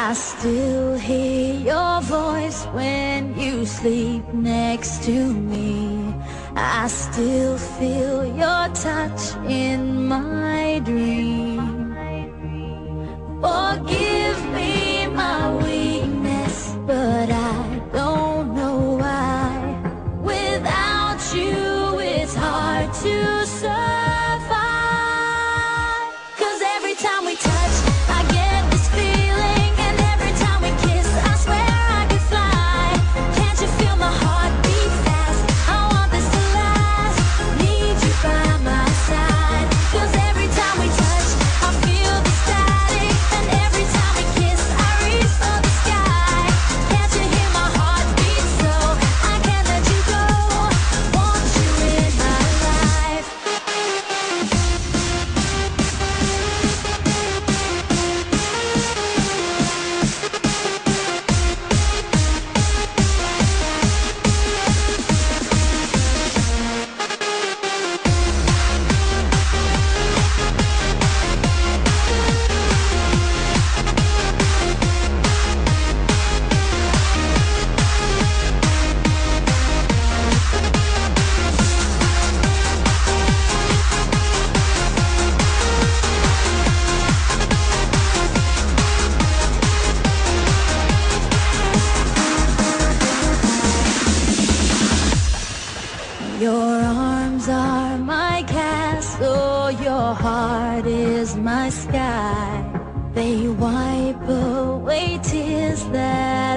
I still hear your voice when you sleep next to me. I still feel your touch in my dream. Forgive me my weakness, but I don't know why. Without you, it's hard to survive. 'Cause every time we touch, I get this feeling, and every time we kiss, I swear I could fly. Can't you feel my heart beat fast? I want this to last. Need you by my side. 'Cause every time we touch, I feel the static, and every time we kiss, I reach for the sky. Can't you hear my heart beat? So I can't let you go. Want you in my life. Your arms are my castle, your heart is my sky. They wipe away tears that